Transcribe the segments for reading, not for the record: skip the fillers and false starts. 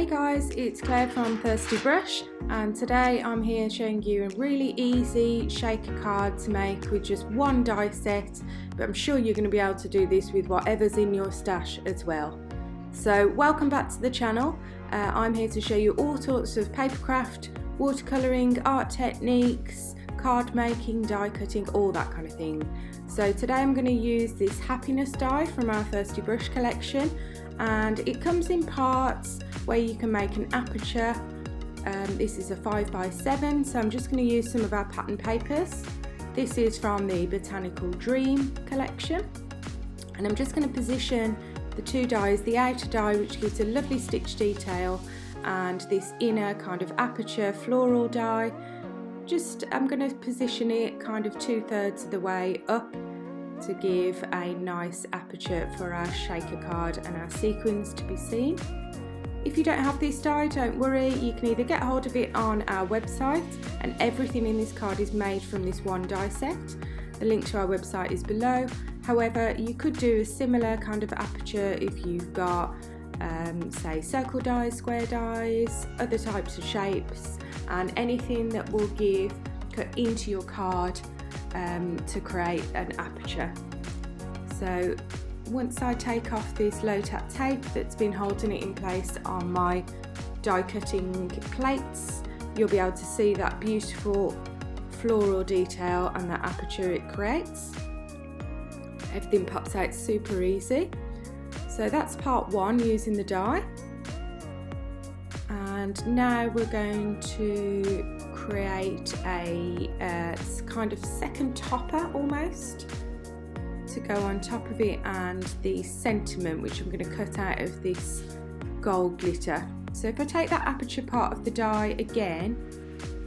Guys, it's Claire from Thirsty Brush, and today I'm here showing you a really easy shaker card to make with just one die set, but I'm sure you're going to be able to do this with whatever's in your stash as well. So welcome back to the channel. I'm here to show you all sorts of paper craft, watercolouring, art techniques, card making, die cutting, all that kind of thing. So today I'm going to use this happiness die from our Thirsty Brush collection, and it comes in parts where you can make an aperture. This is a 5x7, so I'm just going to use some of our pattern papers. This is from the Botanical Dream collection, and I'm just going to position the two dies, the outer die which gives a lovely stitch detail, and this inner kind of aperture floral die. I'm going to position it kind of 2/3 of the way up to give a nice aperture for our shaker card and our sequins to be seen. If you don't have this die, don't worry, you can either get hold of it on our website, and everything in this card is made from this one die set. The link to our website is below. However, you could do a similar kind of aperture if you've got say circle dies, square dies, other types of shapes, and anything that will cut into your card to create an aperture. So once I take off this low tap tape that's been holding it in place on my die cutting plates, you'll be able to see that beautiful floral detail and that aperture it creates. Everything pops out super easy. So that's part one, using the die. And now we're going to create a kind of second topper almost to go on top of it, and the sentiment which I'm going to cut out of this gold glitter. So if I take that aperture part of the die again,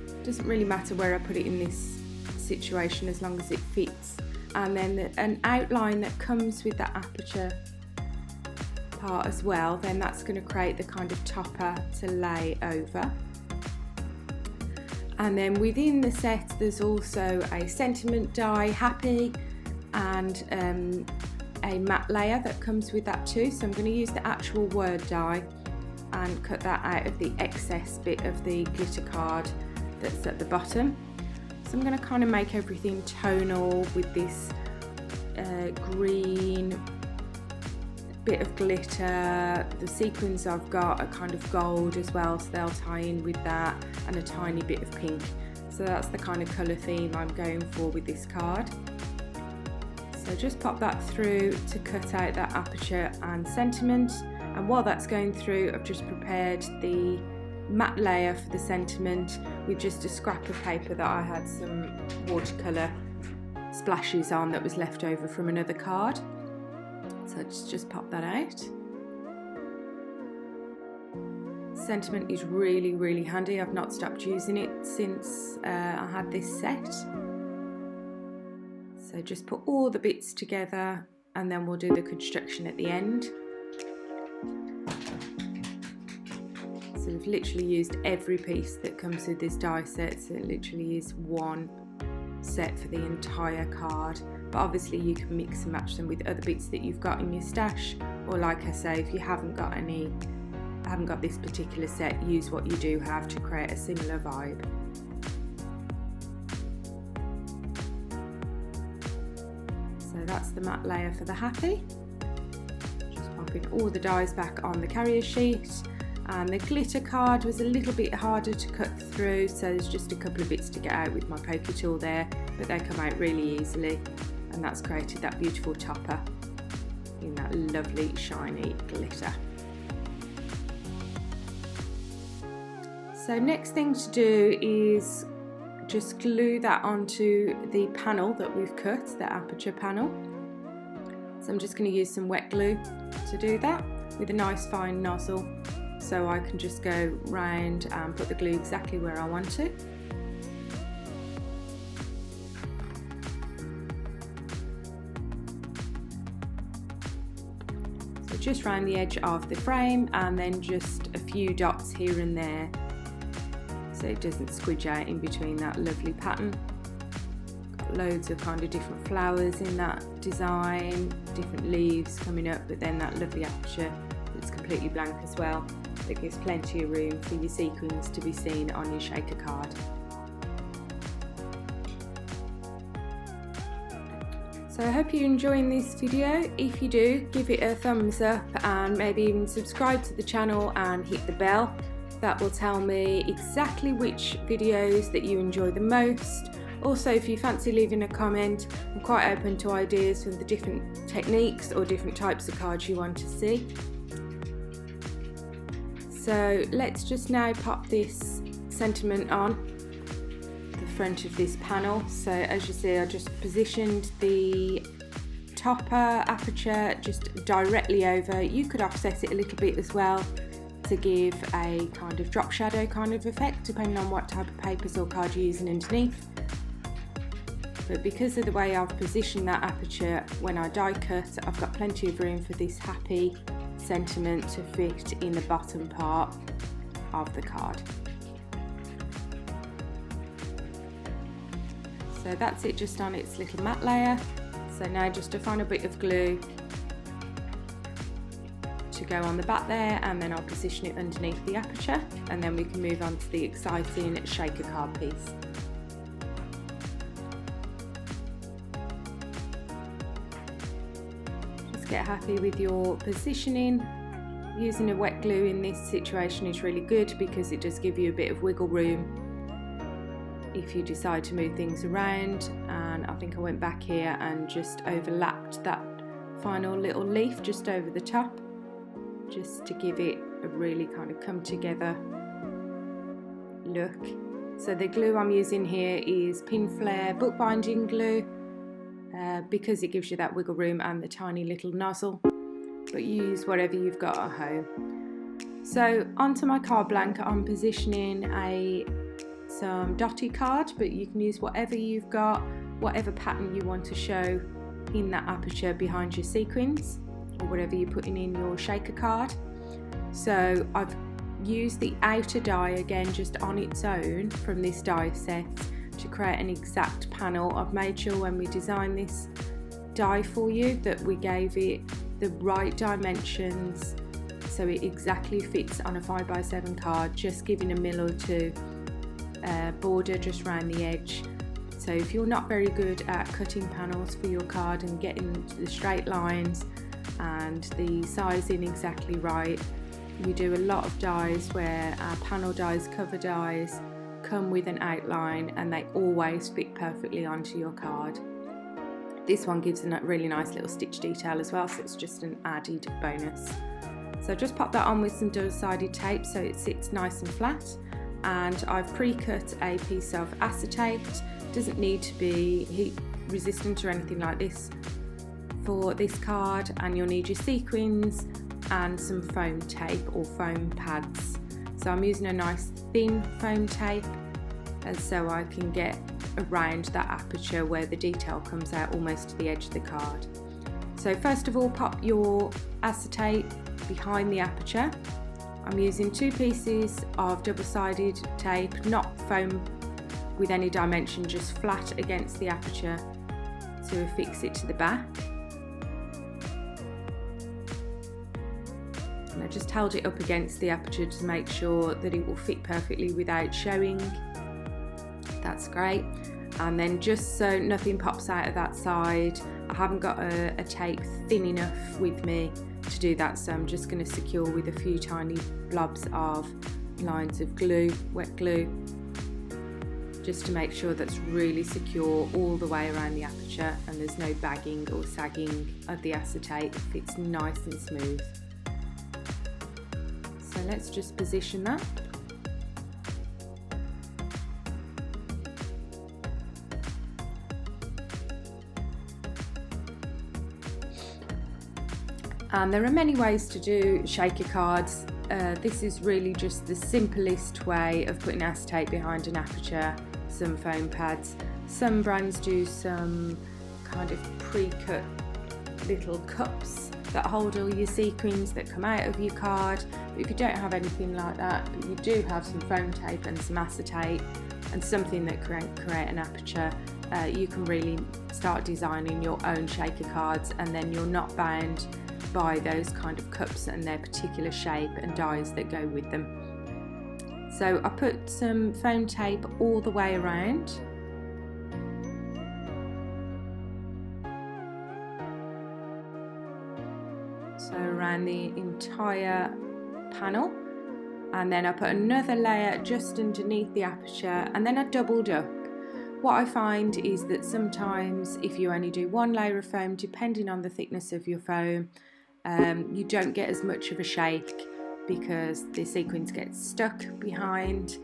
it doesn't really matter where I put it in this situation as long as it fits, and then an outline that comes with that aperture part as well, then that's going to create the kind of topper to lay over. And then within the set there's also a sentiment die, happy, and a matte layer that comes with that too. So I'm going to use the actual word die and cut that out of the excess bit of the glitter card that's at the bottom. So I'm going to kind of make everything tonal with this green bit of glitter. The sequins I've got are kind of gold as well, so they'll tie in with that, and a tiny bit of pink. So that's the kind of colour theme I'm going for with this card. So just pop that through to cut out that aperture and sentiment, and while that's going through I've just prepared the matte layer for the sentiment with just a scrap of paper that I had some watercolour splashes on that was left over from another card. So let's just pop that out. Sentiment is really handy. I've not stopped using it since I had this set. So just put all the bits together and then we'll do the construction at the end. So we've literally used every piece that comes with this die set, so it literally is one set for the entire card. But obviously you can mix and match them with other bits that you've got in your stash, or like I say, if you haven't got this particular set, use what you do have to create a similar vibe. So that's the matte layer for the happy. Just popping all the dies back on the carrier sheet, and the glitter card was a little bit harder to cut through, so there's just a couple of bits to get out with my poker tool there, but they come out really easily, and that's created that beautiful topper in that lovely shiny glitter. So next thing to do is just glue that onto the panel that we've cut, the aperture panel. So I'm just going to use some wet glue to do that with a nice fine nozzle, so I can just go round and put the glue exactly where I want to. So just round the edge of the frame, and then just a few dots here and there so it doesn't squidge out in between that lovely pattern. Got loads of kind of different flowers in that design, different leaves coming up, but then that lovely aperture that's completely blank as well. that gives plenty of room for your sequins to be seen on your shaker card. So I hope you're enjoying this video. If you do, give it a thumbs up and maybe even subscribe to the channel and hit the bell. That will tell me exactly which videos that you enjoy the most. Also, if you fancy leaving a comment, I'm quite open to ideas for the different techniques or different types of cards you want to see. So let's just now pop this sentiment on the front of this panel. So as you see, I just positioned the topper aperture just directly over. You could offset it a little bit as well to give a kind of drop shadow kind of effect, depending on what type of papers or card you're using underneath. But because of the way I've positioned that aperture when I die cut, I've got plenty of room for this happy sentiment to fit in the bottom part of the card. So that's it, just on its little matte layer. So now just a final bit of glue to go on the back there, and then I'll position it underneath the aperture, and then we can move on to the exciting shaker card piece. Just get happy with your positioning. Using a wet glue in this situation is really good because it does give you a bit of wiggle room if you decide to move things around. And I think I went back here and just overlapped that final little leaf just over the top, just to give it a really kind of come together look. So the glue I'm using here is Pinflair bookbinding glue, because it gives you that wiggle room and the tiny little nozzle, but use whatever you've got at home. So onto my card blank, I'm positioning some dotty card, but you can use whatever you've got, whatever pattern you want to show in that aperture behind your sequins, or whatever you're putting in your shaker card. So I've used the outer die again just on its own from this die set to create an exact panel. I've made sure when we designed this die for you that we gave it the right dimensions so it exactly fits on a 5x7 card, just giving a mil or two border just around the edge. So if you're not very good at cutting panels for your card and getting the straight lines and the sizing exactly right, we do a lot of dies where our panel dies, cover dies, come with an outline and they always fit perfectly onto your card. This one gives a really nice little stitch detail as well, so it's just an added bonus. So just pop that on with some double-sided tape so it sits nice and flat, and I've pre-cut a piece of acetate. Doesn't need to be heat resistant or anything like this for this card, and you'll need your sequins and some foam tape or foam pads. So I'm using a nice thin foam tape, and so I can get around that aperture where the detail comes out almost to the edge of the card. So first of all, pop your acetate behind the aperture. I'm using 2 pieces of double-sided tape, not foam with any dimension, just flat against the aperture to affix it to the back. And I just held it up against the aperture to make sure that it will fit perfectly without showing. That's great. And then just so nothing pops out of that side, I haven't got a tape thin enough with me to do that, so I'm just going to secure with a few tiny blobs of lines of glue, wet glue, just to make sure that's really secure all the way around the aperture and there's no bagging or sagging of the acetate. It fits nice and smooth. So let's just position that. And there are many ways to do shaker cards. This is really just the simplest way of putting acetate behind an aperture, some foam pads. Some brands do some kind of pre-cut little cups that hold all your sequins that come out of your card. But if you don't have anything like that, but you do have some foam tape and some acetate and something that can create an aperture, you can really start designing your own shaker cards, and then you're not bound buy those kind of cups and their particular shape and dies that go with them. So I put some foam tape all the way around. So around the entire panel, and then I put another layer just underneath the aperture, and then I doubled up. What I find is that sometimes if you only do one layer of foam, depending on the thickness of your foam, you don't get as much of a shake because the sequins get stuck behind.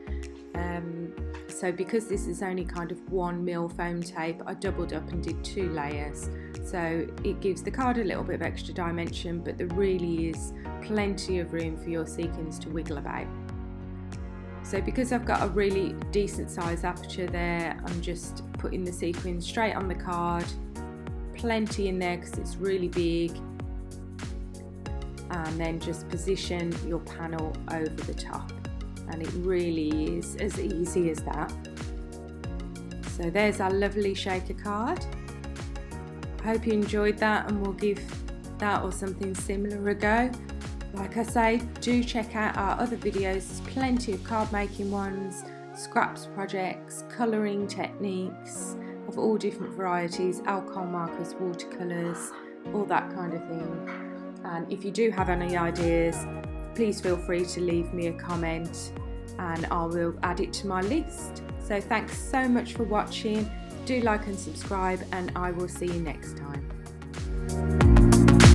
So because this is only kind of 1 mil foam tape, I doubled up and did 2 layers. So it gives the card a little bit of extra dimension, but there really is plenty of room for your sequins to wiggle about. So because I've got a really decent size aperture there, I'm just putting the sequins straight on the card, plenty in there because it's really big, and then just position your panel over the top, and it really is as easy as that. So there's our lovely shaker card. I hope you enjoyed that, and we'll give that or something similar a go. Like I say, do check out our other videos. There's plenty of card making ones, scraps projects, colouring techniques of all different varieties, alcohol markers, watercolours, all that kind of thing. And if you do have any ideas, please feel free to leave me a comment and I will add it to my list. So thanks so much for watching. Do like and subscribe, and I will see you next time.